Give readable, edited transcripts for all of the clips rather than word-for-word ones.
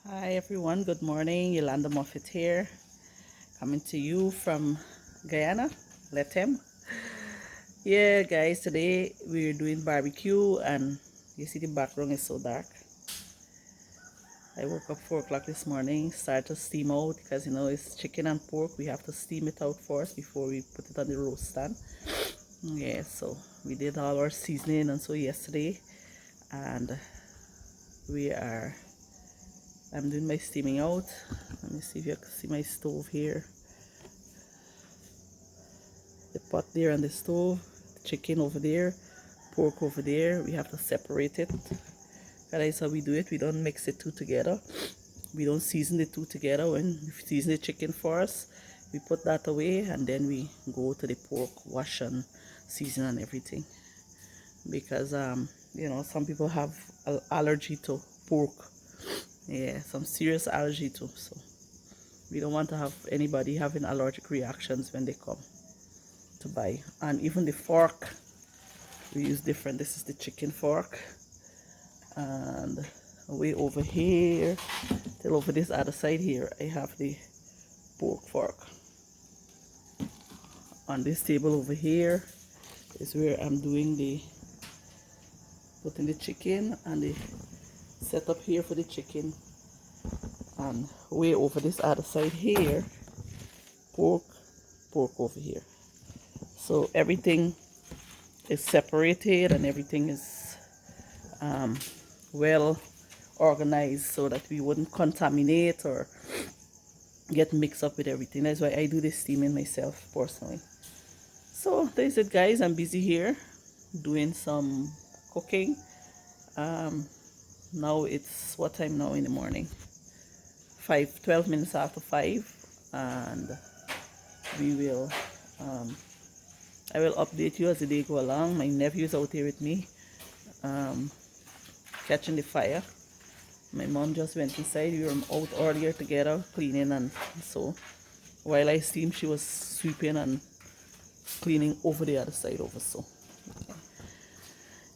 Hi everyone, good morning. Yolanda Moffat here, coming to you from Guyana, Lethem. Yeah, guys, today we're doing barbecue, and you see the background is so dark. I woke up 4 o'clock this morning, started to steam out because it's chicken and pork. We have to steam it out first before we put it on the roast stand. Yeah, so we did all our seasoning and so yesterday, and we are I'm doing my steaming out. Let me see if you can see my stove here. The pot there on the stove, the chicken over there, pork over there. We have to separate it. That is how we do it. We don't mix it two together. We don't season the two together. When we season the chicken first, we put that away and then we go to the pork, wash and season and everything. Because some people have allergy to pork. Yeah, some serious allergy too. So we don't want to have anybody having allergic reactions when they come to buy. And even the fork, we use different. This is the chicken fork, and way over here till over this other side here I have the pork fork. On this table over here is where I'm doing putting the chicken and the setup here for the chicken, and way over this other side here pork over here. So everything is separated and everything is well organized so that we wouldn't contaminate or get mixed up with everything. That's why I do the steaming myself personally. So there's it, guys. I'm busy here doing some cooking. Now it's what time now in the morning? 12 minutes after 5, and we will I will update you as the day go along. My nephew's out here with me, catching the fire. My mom just went inside. We were out earlier together cleaning, and so while I steam, she was sweeping and cleaning over the other side over. So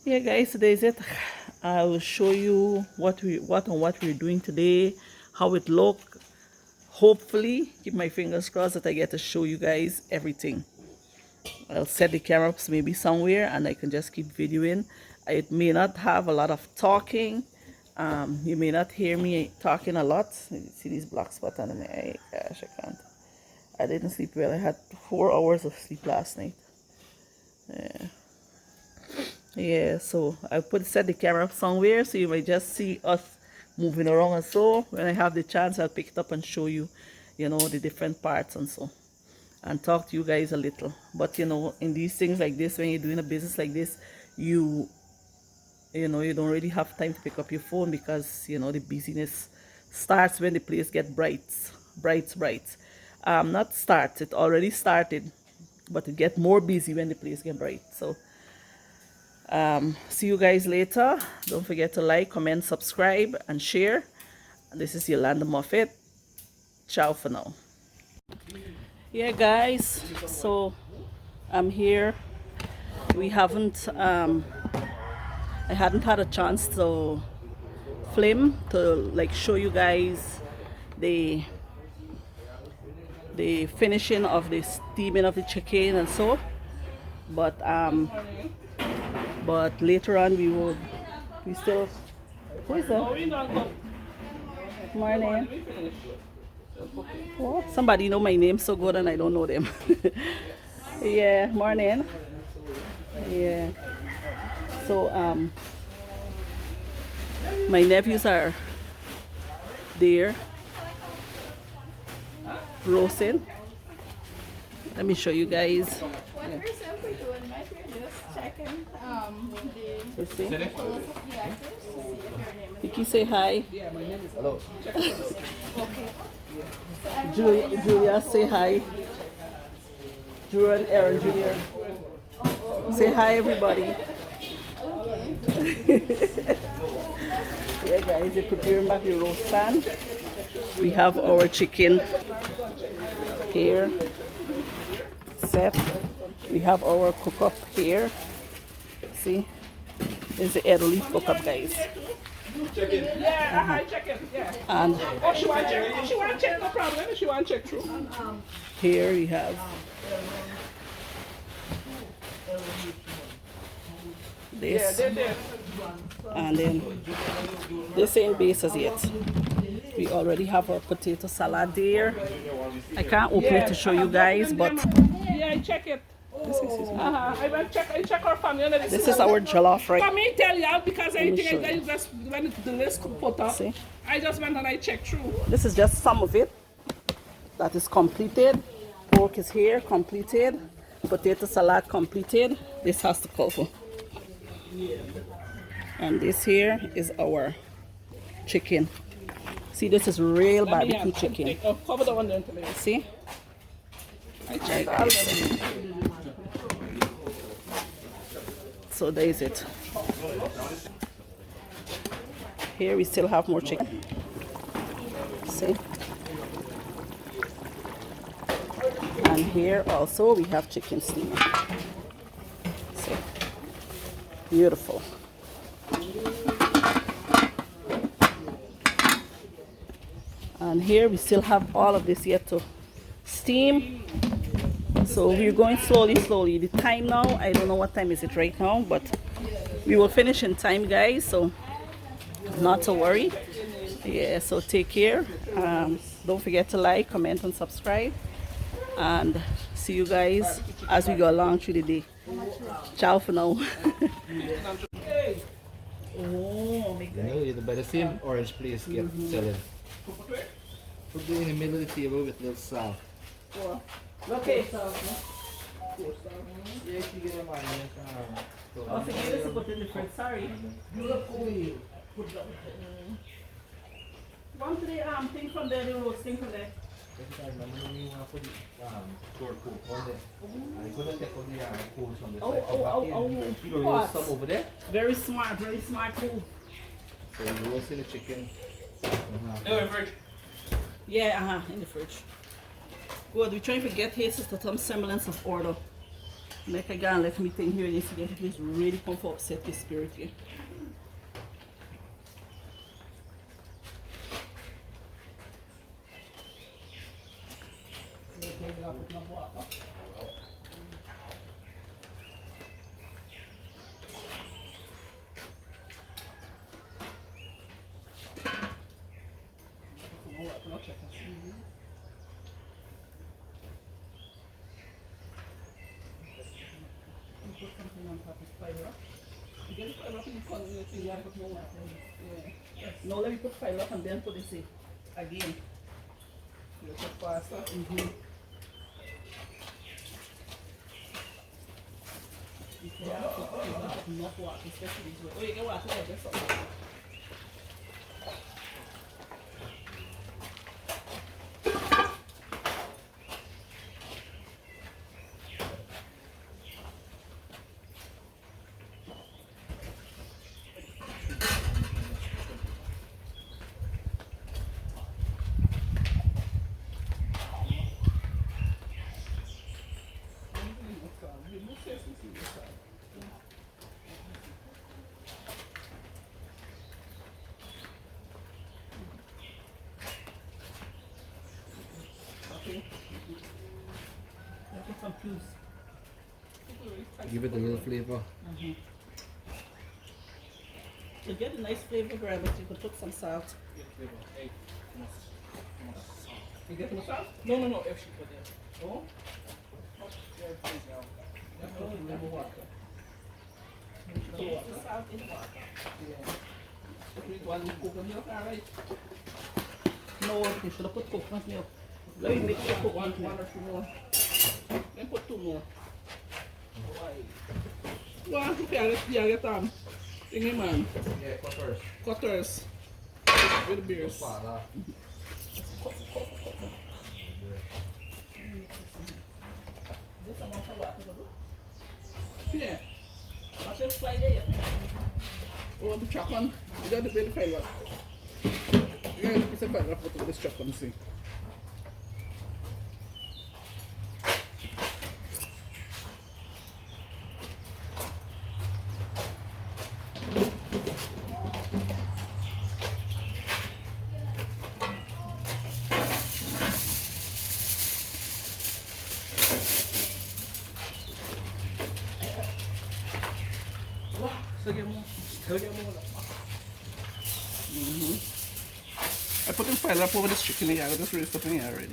yeah, guys, today's it. I will show you what we're doing today, how it look. Hopefully, keep my fingers crossed that I get to show you guys everything. I'll set the camera up maybe somewhere and I can just keep videoing. It may not have a lot of talking. You may not hear me talking a lot. See these black spots on my eye? Gosh, I can't. I didn't sleep well. I had 4 hours of sleep last night. Yeah, so I set the camera up somewhere so you might just see us moving around, and so when I have the chance I'll pick it up and show you, the different parts and so, and talk to you guys a little. But in these things like this, when you're doing a business like this, you don't really have time to pick up your phone because the busyness starts when the place get bright. Not starts, it already started, but it get more busy when the place get bright. So see you guys later. Don't forget to like, comment, subscribe and share. This is Yolanda Moffat. Ciao for now. Yeah, guys, so I'm here. I hadn't had a chance to film to show you guys the finishing of the steaming of the chicken and so, but later on we still, who is that? Morning. Oh, somebody know my name so good and I don't know them. Yeah, morning. Yeah. So my nephews are there roasting. Let me show you guys. Yeah. Vicky, say hi. Hello. Julia, say hi. Drew and Aaron Jr. Say hi, everybody. Yeah, guys, they're preparing back the roast pan. We have our chicken here set. We have our cook up here. See, there's the head leaf cook up, guys. Check it. Yeah, I check it. Yeah. And Oh, she want check. If she want check, no problem. If she want check through. here you have Yeah, this, they did. and then this ain't base as yet. We already have our potato salad there. I can't open it to show you guys, but Yeah, I check it. I went check. I check our family. And this is our jollof right. Come in, tell y'all because I me think show I you. just when the list put up. See? I just went and I checked through. This is just some of it that is completed. Pork is here, completed. Potato salad completed. This has to cover. And this here is our chicken. See, this is real barbecue chicken. Cover the one there until I See? I check all of them. So there is it. Here we still have more chicken. See? And here also we have chicken steamer. See? Beautiful. And here we still have all of this yet to steam. So we're going slowly, slowly. The time now, I don't know what time is it right now, but we will finish in time, guys. So not to worry. Yeah, so take care. Don't forget to like, comment, and subscribe. And see you guys as we go along through the day. Ciao for now. Oh, my God. You know, by the same orange place get selling. Put it in the middle of the table with little salt. Okay. Yeah, if you get a man, Oh, forget this to put in the fridge. Sorry. One today, thing from there, the roast thing from there. What? Some over there. Very smart move. So you roast in the chicken. Yeah, in the fridge. Good, we're trying to get here to some semblance of order. Make a gun, let me think here, this get this really come for upset the spirit here. No, let me put file up and then put this in again. You put faster. Enough water, especially this way. Oh, you get water like this. Confused. Give it a little flavor. To get a nice flavor, grab it, you could put some salt. You get more salt? No. If she put it. Oh? Salt in water. One coconut milk, alright. No, you should have put coconut milk. Let me mix the coconut One milk. or two more. Then put 2 more. Well, you get thingy man. Yeah, cutters. Cutters. With the beers. Pala. This amount of water to do. Yeah. What's your fly there? Oh, the chocolate. You got the big file. You got a piece of file put this chocolate, see. I put the fire up over this chicken here. I just raised up in here already.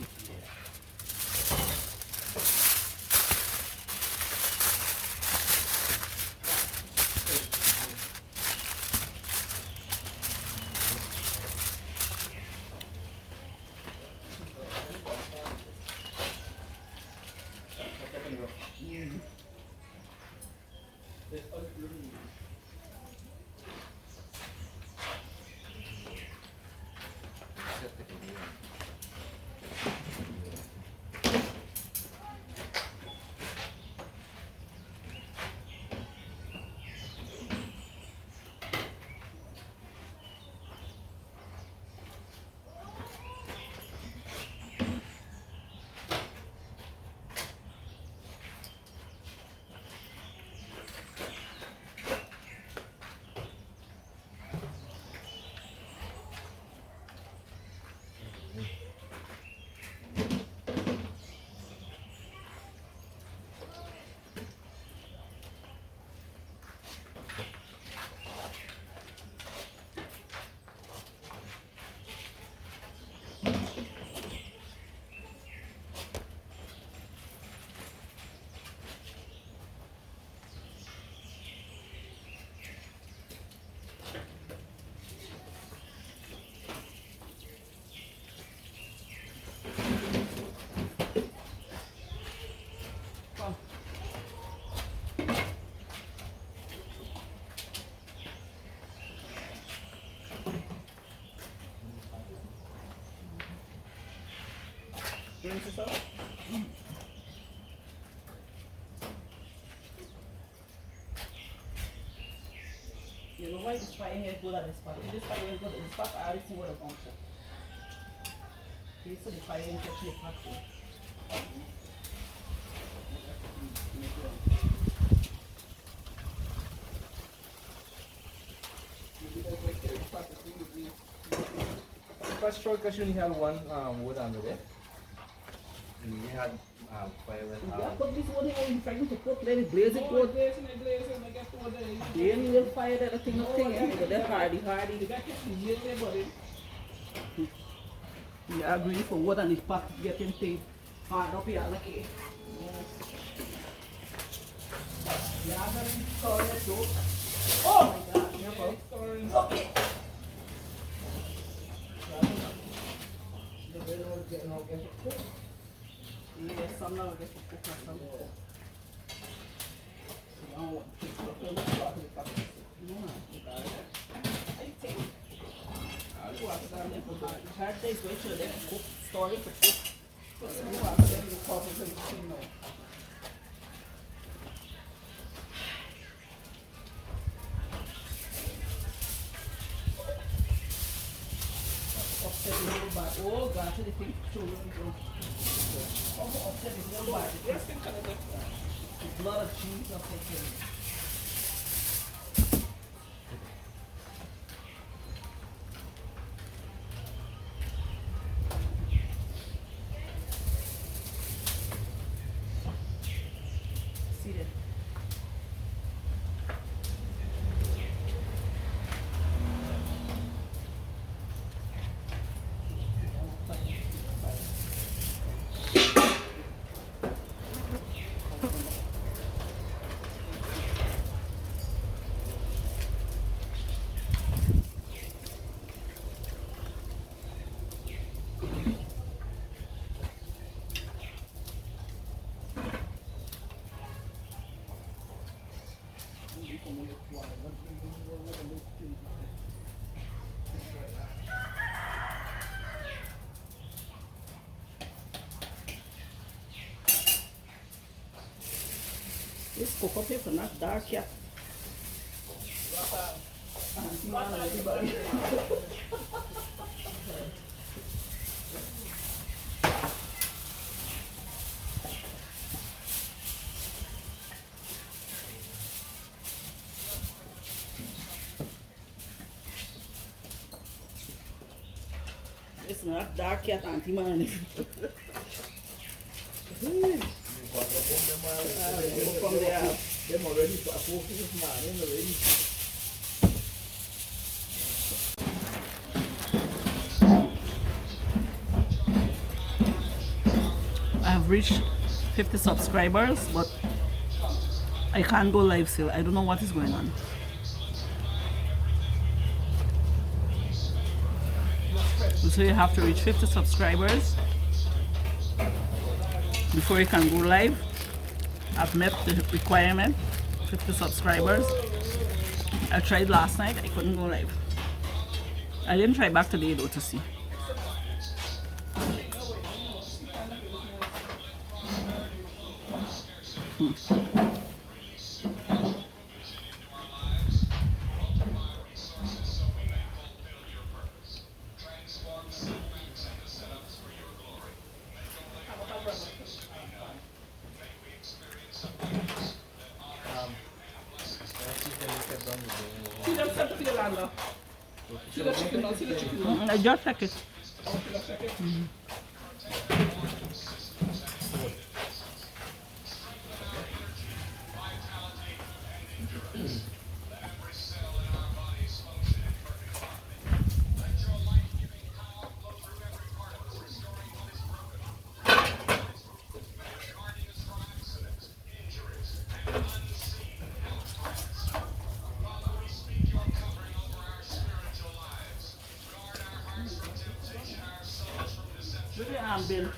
Rinse this out. You know why this fire here is good at this spot? If this fire is good at this spot, I already see what I'm going for. You see the fire is actually hot here. First short because you only had one wood under there. And you had fire with Yeah, put this one here in front to put, let it blaze it good. Then you will fire that thing up there. That's hardy. Yeah, agree for wood and this pot getting thing hard up here like it. Yeah, I'm going to store it too. Oh my God, okay. Yes, some now get to cook and some more. I don't want to take the I think. Hard days, wait till they cook, store it for cook. But some more after them, you cover them, you know. Upset the little bag. Oh, God, so they think children go. Upset the little bag. The blood of cheese upset him. See that? This cocoa paper not dark yet. Everybody. It's not dark yet, Auntie Man. From there. Them already for this morning already. I've reached 50 subscribers, but I can't go live still. I don't know what is going on. So you have to reach 50 subscribers before you can go live. I've met the requirement, 50 subscribers. I tried last night, I couldn't go live. I didn't try back today though to see. See them set to the Yolanda. See the chicken now, see the chicken now. I just check it. Look at arm, Bill.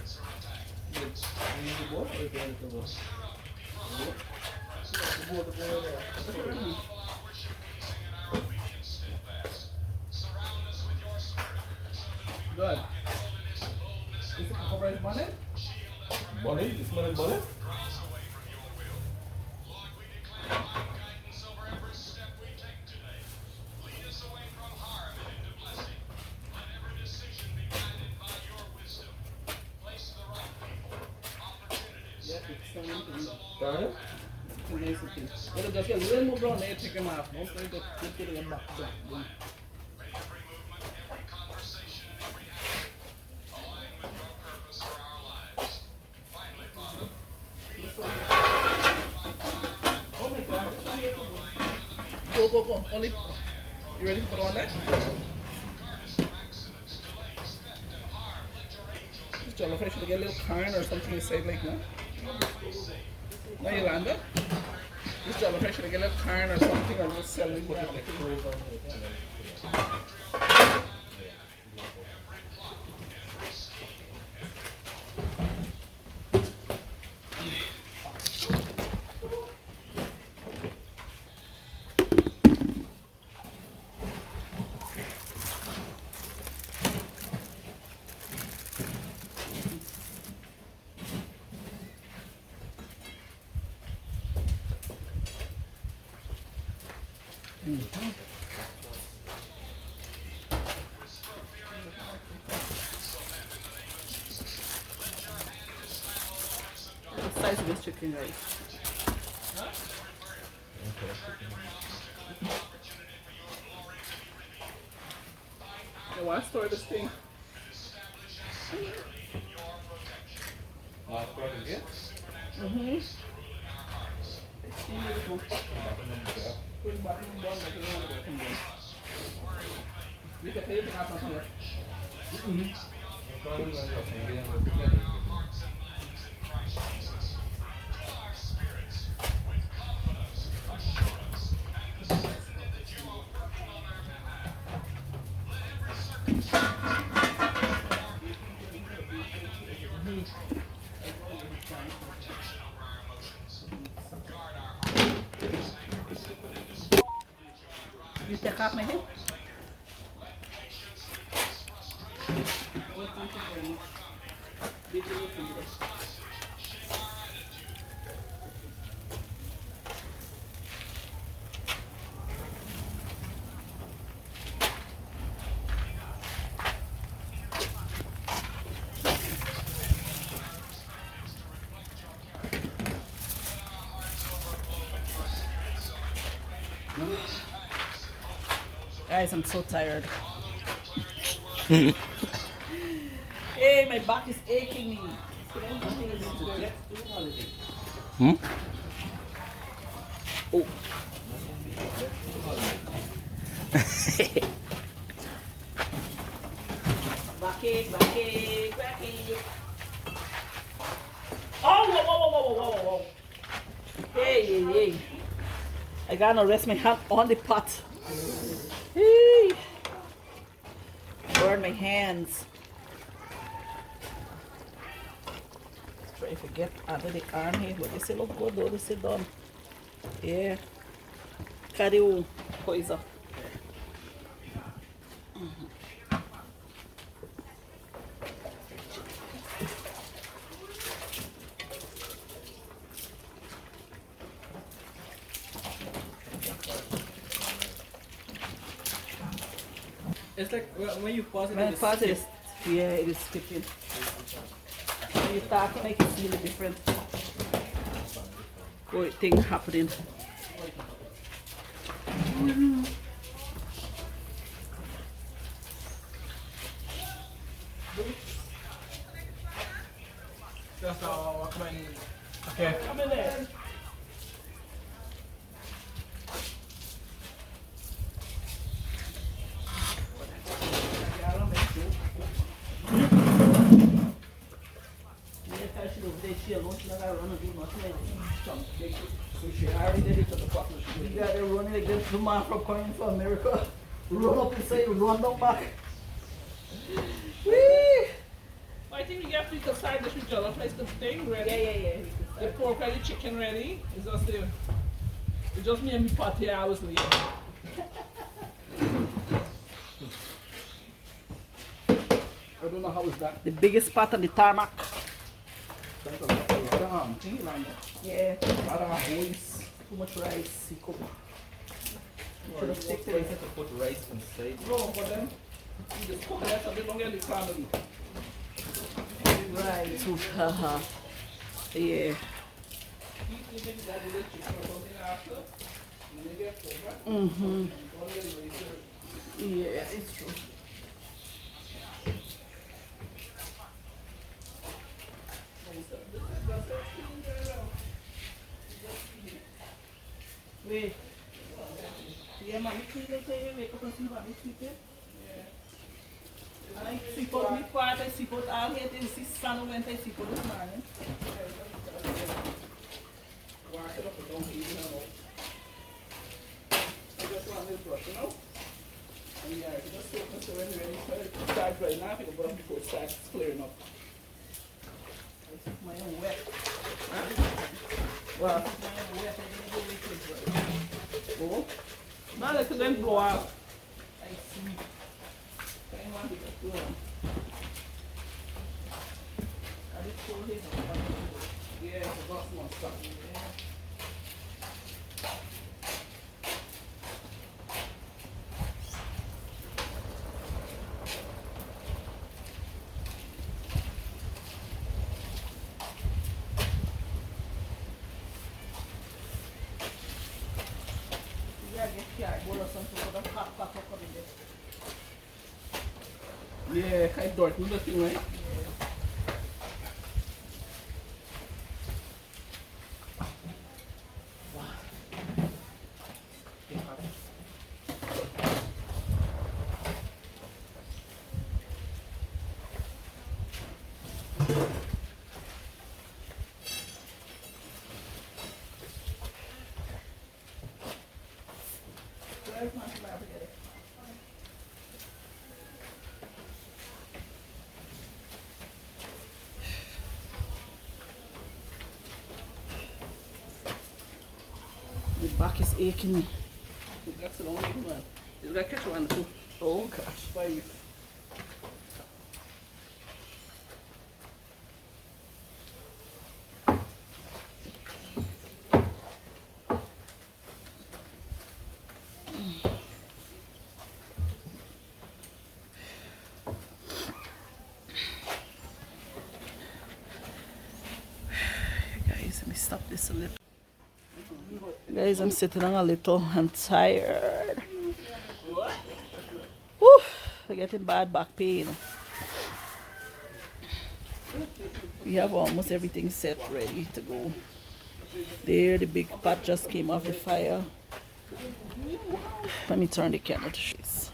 Good. Is it corporate bonnet? Bonnet? Is bonnet bonnet? Sorry? But just get a little more brown there, take them off. Don't say that just get them back. Oh my God. Go. Only. You ready to put on that? Just jellyfish to get a little corn or something inside like that. No, Yolanda? This jellyfish to get a little corn or something or just sell it. The size of this chicken rice. I want to store this thing. Mm-hmm. Put it back in the bottom like you want to go. You can take it out of here. You take off my head? Guys, I'm so tired. Hey, my back is aching me. Oh. Backache. Oh, whoa, whoa, whoa, whoa, whoa, whoa. Hey, hey, hey. I gotta rest my hand on the pot. Hey. Burn my hands. Try to get under the arm here. But esse look good though, this is done. Yeah. Cadê o coisa? It's like when you pause it, When it's faz it, yeah, it is skipping. When you talk, make it feel different. Good thing happening. just when okay. Come in there. She alone, she not run and do nothing like some big. So she already did it to the fucking. You got there running like this. The man from coming from America. Run up inside, run down back. Whee! I think we have to decide this with jollof rice, the thing ready. Yeah. The pork ready, chicken ready. It's just me and me party hours later. I don't know how is that. The biggest part of the tarmac. That's a damn thing like that. Yeah. I don't have voice. Too much rice. He cook. Should have stick to it to put rice inside. No, but then you just cook that a bit longer in the family. Right. So, haha. Yeah. You maybe that with the chicken or something after. And then you get pork. Mm-hmm. Don't get it ready to- Yeah, it's true. Wait. Yeah, mommy tweet it here. Wake up and see mommy tweet it. Yeah. I see for me part, I see for all here. Then see son went, I see for this morning. Wash it up and don't eat it now. I just want this brush, you know? And yeah, if you just soak this when you're ready for it to start drying off, you can put it before it starts clearing up. My own wet. Well, My own wet. I didn't go with it, right? oh, now let it then blow out. I see. I want it to blow. I just told him. Yeah, it's a lot more stuff. Yeah, get cardboard or something for the hot pack up in there. Yeah, kind of dark, you the thing, right? Where's my slab together? The back is aching me. That's the only one. You got to catch one too. Oh gosh. Five. Guys, let me stop this a little. Guys, I'm sitting on a little. I'm tired. Woo! I'm getting bad back pain. We have almost everything set ready to go. There, the big pot just came off the fire. Let me turn the camera to show this.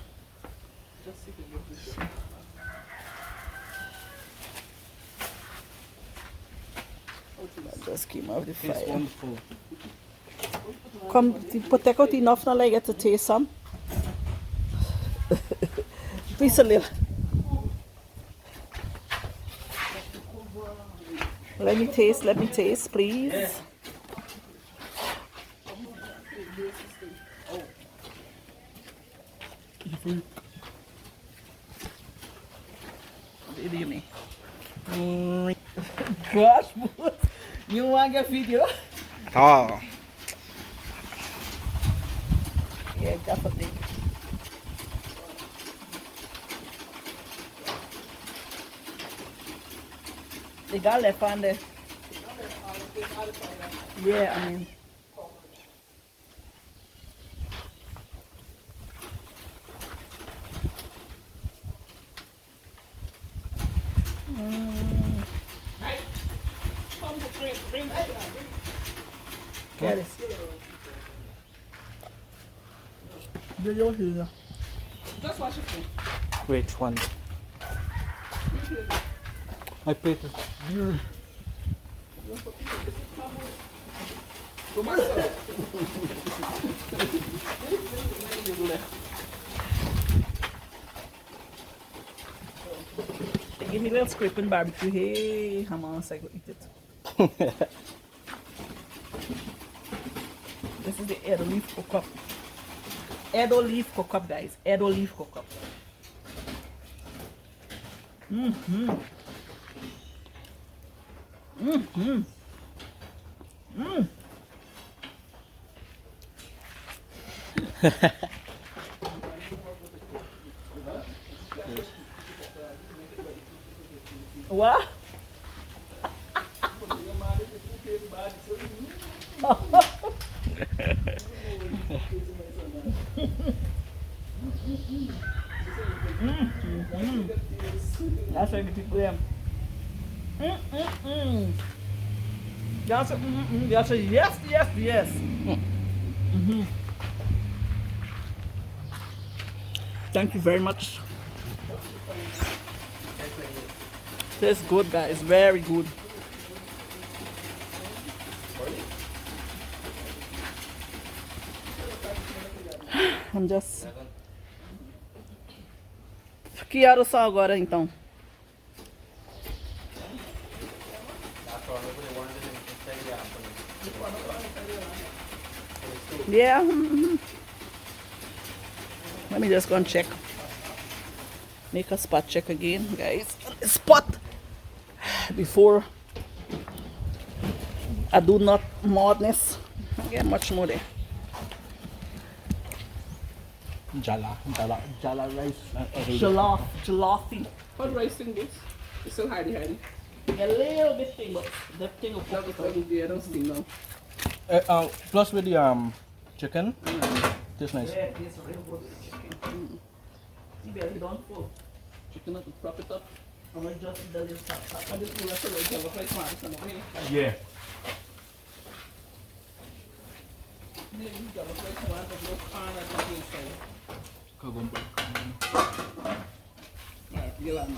just came out of the Tastes fire. wonderful. Come, take out enough now, like get to taste some. Please a little. Let me taste, please. What do you mean? Gosh, you want to get video? Ah. Yeah, definitely. They got left on there. Yeah, I mean. Get it. Just wash it. Which one? My plate is. They give me a little scraping barbecue. Hey, I'm on, so I go eat it. This is the Edo leaf cook up. Edo leaf cook up, guys. Edo leaf cook up. What? That's why people them. That's a, that's a yes, yes, yes. Thank you very much. Tastes good, guys. Very good. I'm just. Que horas são agora então? Yeah. Let me just go and check. Make a spot check again, guys. Spot before I do not madness. I get much more there. Jala rice. Jalopy. How do I sing this? It's still hardy. A little bit thing, but the thing will That was like the other thing now. Plus with the chicken, tastes nice. Yeah, this real good chicken. You barely don't full. Chicken up, prop it up. I'm gonna just do this top. I just do that so it looks like Madison over here. Yeah. Maybe you got a place to want to go on at the inside. Alright, you'll have now.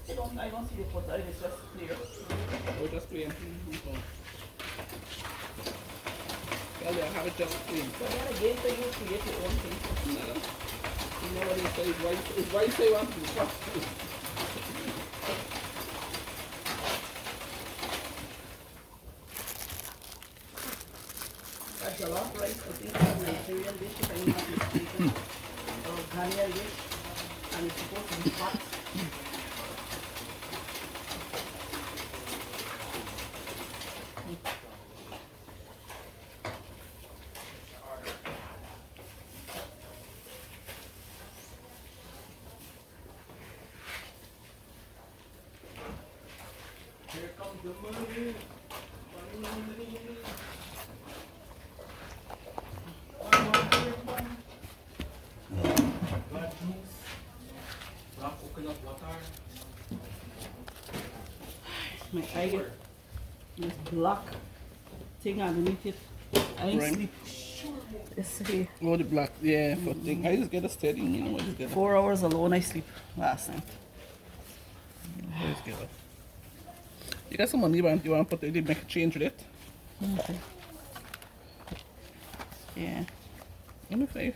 I don't see the pot, it's just clear. Oh, just plain. Well, yeah, have it just plain. So then again, so you create your own thing. No. You know what he says, his wife say one thing. A jollof rice, I think, is a Nigerian dish, if I'm not mistaken. Or Ghanaian dish. And it's supposed to be hot. Here comes the money. My eye get this black thing underneath it. I ain't Right. sleep. Let's see. Oh, the black, yeah, for thing. I just get a steady, you know, I just get a 4 hours alone I sleep last night. You got some money, you want to put it, make a change with it? Okay. Yeah. Only 5.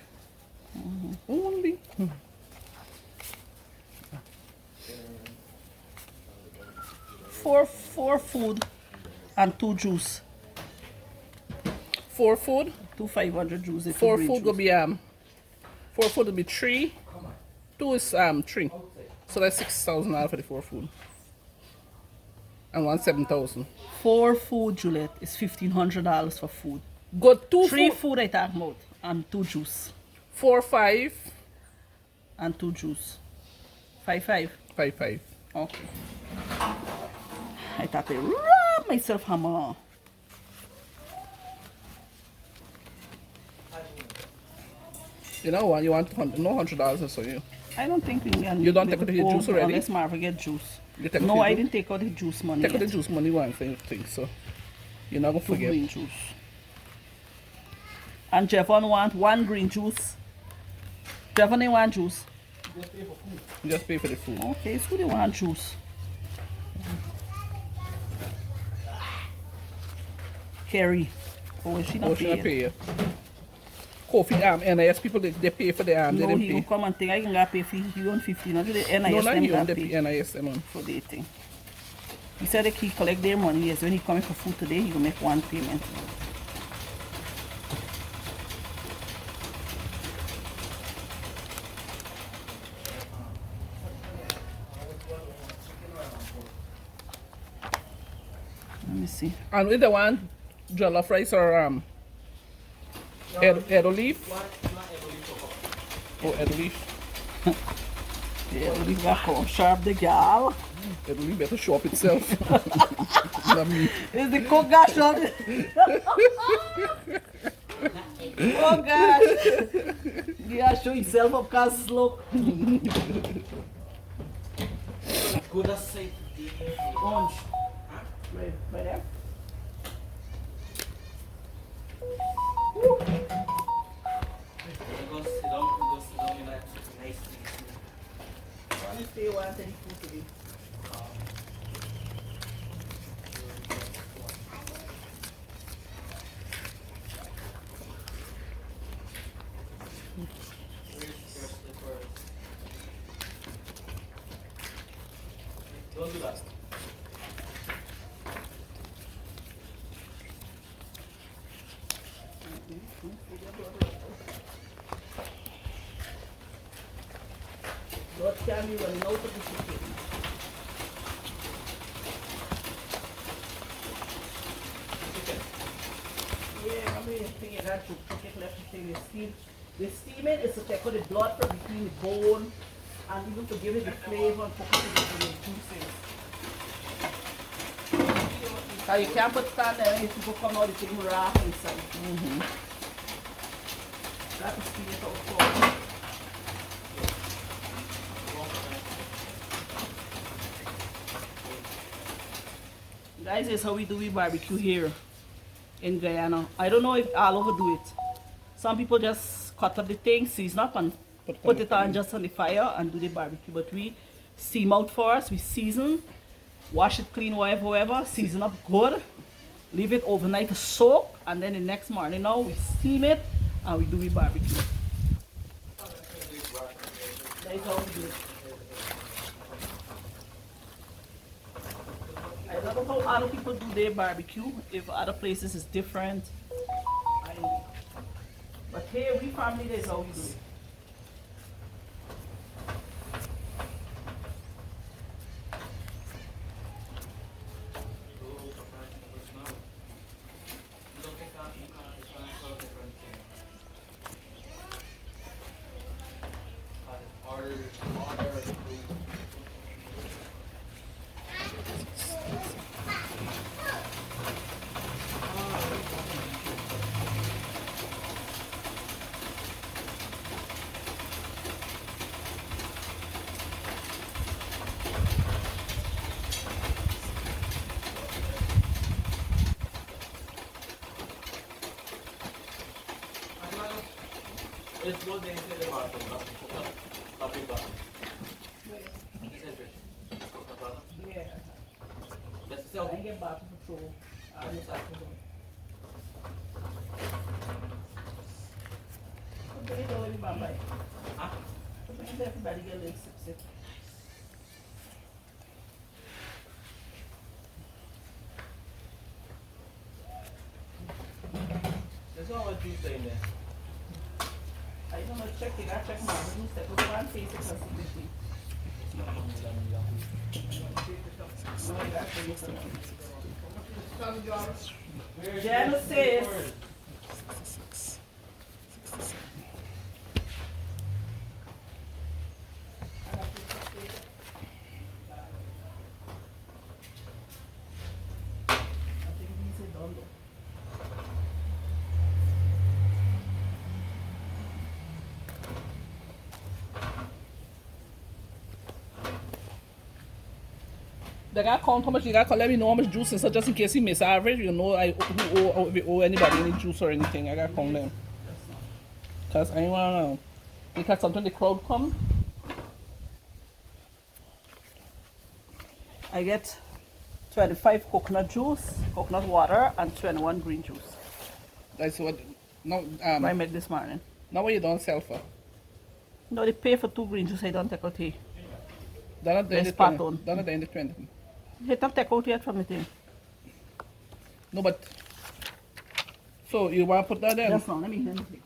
Only. Four food and 2 juice. 4 food. 2 500 juice. 4 food will be 4 food will be 3. 2 is 3. So that's $6,000 for the 4 food. And 1 7,000. 4 food, Juliet, is $1,500 for food. Got 2 3 food. food I talk about and 2 juice 4 5 and 2 juice. 5. 5 5. Okay. I thought I rob myself hammer. You know what? You want $100 or so you. I don't think we can. You don't take out the juice already? Unless Marvin get juice. You take No, out I the didn't take out the juice money. Take out the yet. juice money one thing, so you're not gonna 2 forget. green juice. And Jevon want 1 green juice. Jevon they want juice. Just pay for the food. Okay, so they want juice. Carrie. Oh, she not Oh, she not pay. pay you. Coffee NIS people they pay for the they No, didn't he will pay. come and think I can get pay for you on 1500. The NIS No, not them you got the pay NIS them on. for the thing. He said that he collect their money. Yes, when he coming for food today, he will make 1 payment. Let me see. And with the one jollof rice or head olive. Oh, head olive. Yeah, we got come sharp the gal. Head olive better show up itself. Not me. Is the cook got sharp? Oh gosh. Yeah, show yourself up, cause look. Good as say. Orange. Right there. Go sit down in that nice thing. Let me stay one thing food today. Don't do that. Lord, tell me when you know to be chicken. Yeah, I mean, thing you got to cook it left to thing the steam. The steaming is to take out the blood from between the bone and even to give it the flavor and cook it into the juices. So you can't put stand there and people come out the thing raw inside. That is steam it out for. Guys, this is how we do we barbecue here in Guyana. I don't know if all over do it. Some people just cut up the thing, season up and put it on just on the fire and do the barbecue. But we steam out first, we season, wash it clean, whatever, season up good, leave it overnight to soak, and then the next morning now we steam it and we do the barbecue. That is how we do it. I don't know how other people do their barbecue, if other places is different. But here, we family, that's how we do it. Let's go there inside the bathroom. Lapit ba? Yeah. Let's sell. I get back to patrol. Put it all in my bag. Everybody get a little sip. There's not much juice in there. I don't know, check it. I check my juice. That was one face it has to be. Genesis. They gotta count how much you gotta let me know how much juice is, so just in case he miss average, you know if we owe anybody any juice or anything. I gotta count them. Cause I wanna know. Because sometimes the crowd come. I get 25 coconut juice, coconut water, and 21 green juice. That's what now I made this morning. now what you don't sell for. No, they pay for 2 green juice. I don't take out here. They're not There's the part 20. on. They're not the 20. They don't take out yet from the thing. No, but so you want to put that in? Just now, let me hear anything.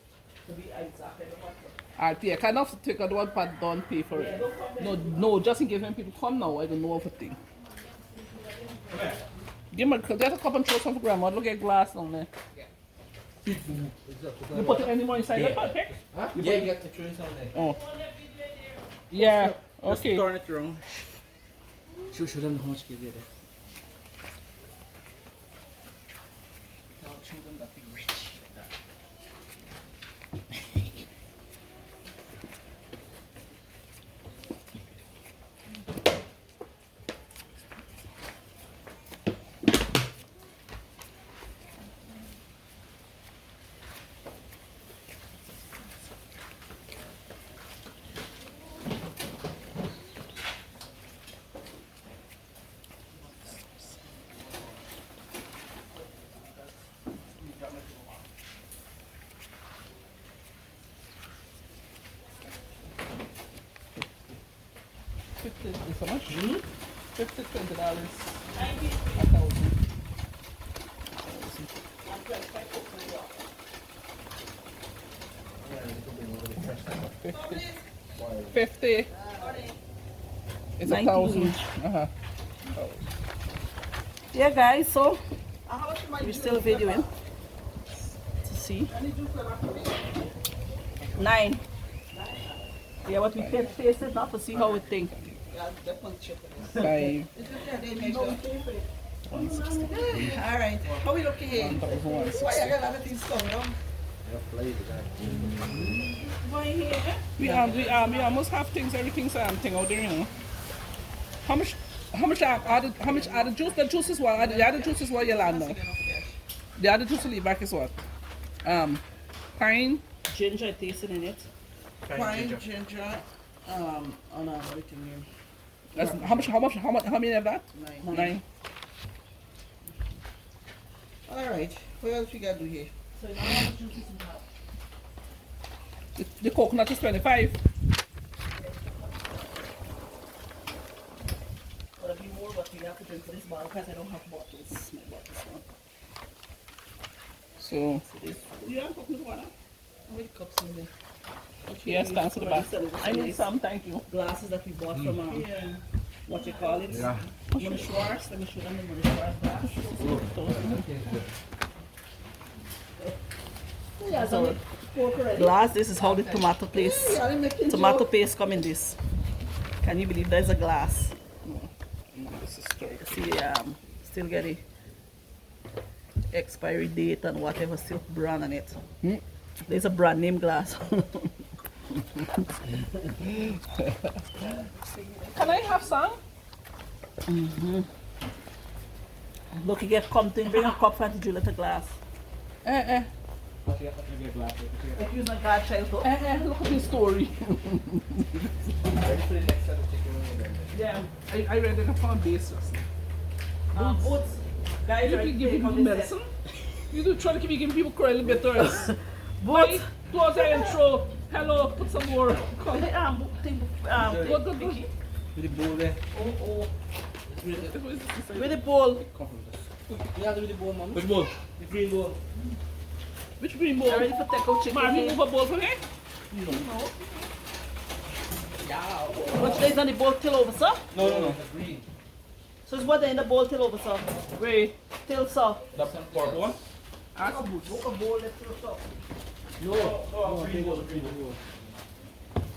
To be exactly the one. Yeah, kind of take out one part, don't pay for it. No, just in case when people come now, I don't know of a thing. Give me, there's a cup and throw some for grandma. Look at glass down there. You put it any more inside the pot, okay? Huh? Yeah, you got to throw some there. Oh. Yeah, okay. Turn it around. Show them how much you get there. Show them that big rich like that. Is how much? $50, $20. Thank you. 1,000. 50. It's 90 1,000. each. Uh-huh. Yeah, guys, so we're still videoing to see. 9. Yeah, but we can't taste it now to see how we think. 5. All right. How we looking here? 1,160. Why I got everything slowed down? We almost have things, everything's thing out there, you know. How much are the juice? The juice is what? The other juice is what you land now. The other juice you leave back is what? Pine. Ginger, I tasted in it. Pine, ginger, and everything here. That's, how many of that? 9. All right. What else we got to do here? So now how much juice is in that? The coconut is 25. Gonna be more, but we have to drink for this bottle because I don't have bottles. My bottles now. So, You have coconut water? How many cups in there? yes, thanks to the back. I need Nice some, thank you. glasses that we bought from Yeah. what you call it? Yeah. Money Schwartz. Let me show them the Money Schwartz glass. Yeah, so pork already. Glass. This is how the tomato paste. Yeah, I'm making Tomato joke. paste come in this. Can you believe there's a glass? This is straight. See, still get the expiry date and whatever still brand on it. There's a brand name glass. Can I have some? Look, you get something, bring a cup and Juliet a glass. If you're not godchild, though. Look at this story. Yeah. I read it upon basis. Boots. Guys, You right keep giving there, people come medicine? You do try to keep giving people curly bitters. Boots. Towards I and throw Hello, put some more. Come. Go, go, go. With the bowl there. With the bowl. You have to with the bowl, mom. Which bowl? The green bowl. Which green bowl? You ready for take out chicken? Marvin, here? move a bowl for me. Which days on the bowl till over, sir? No, no, no. Green. So it's what in the bowl till over, sir? Wait. Till, sir. That's purple one? Ask the boots. A bowl left till, sir. No, green bowl, green bowl.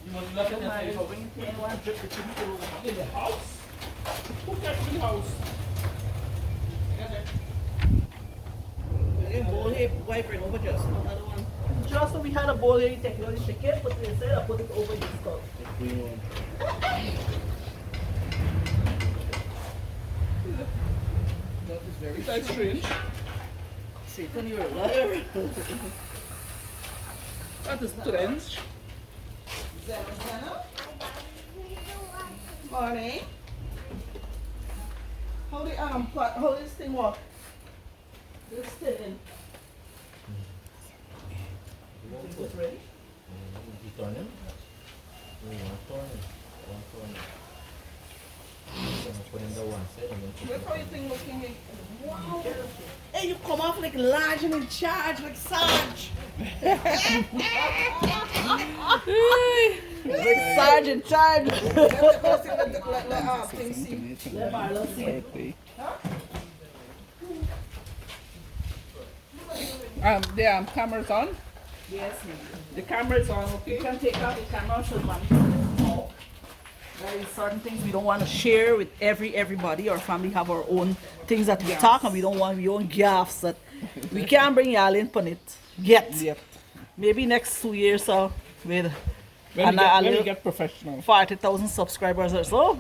You must look at that. In the house? Who kept in the house? The bowl here, wipe it over just another one. Just so we had a bowl here, you take out the chicken, put it inside, and put it over the stuff. Green one. That is very That's strange. Satan, you're a liar. That is strange. Zana? Morning. How the how this thing work? This thing. It's ready? You turn it? One turn it. Put in the one side and then Look how your thing looking like. Wow. Hey, you come off like large and in charge, like Sarge. Like Sarge in charge. Thing see. Let Marlon see it. The camera's on. Yes, ma'am. The camera's on, You okay? can take out the camera, show one. There is certain things we don't want to share with everybody. Our family have our own things that we talk, and we don't want our own gaffes that we can't bring y'all in on it yet. Yep. Maybe next 2 years so with When and we a get, little get professional. 40,000 subscribers or so.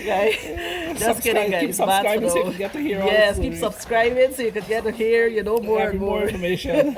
Guys, just kidding, guys. Keep subscribing Bad so you for can get to hear all yes, the keep stories. subscribing so you can get to hear, more Having and more more. information.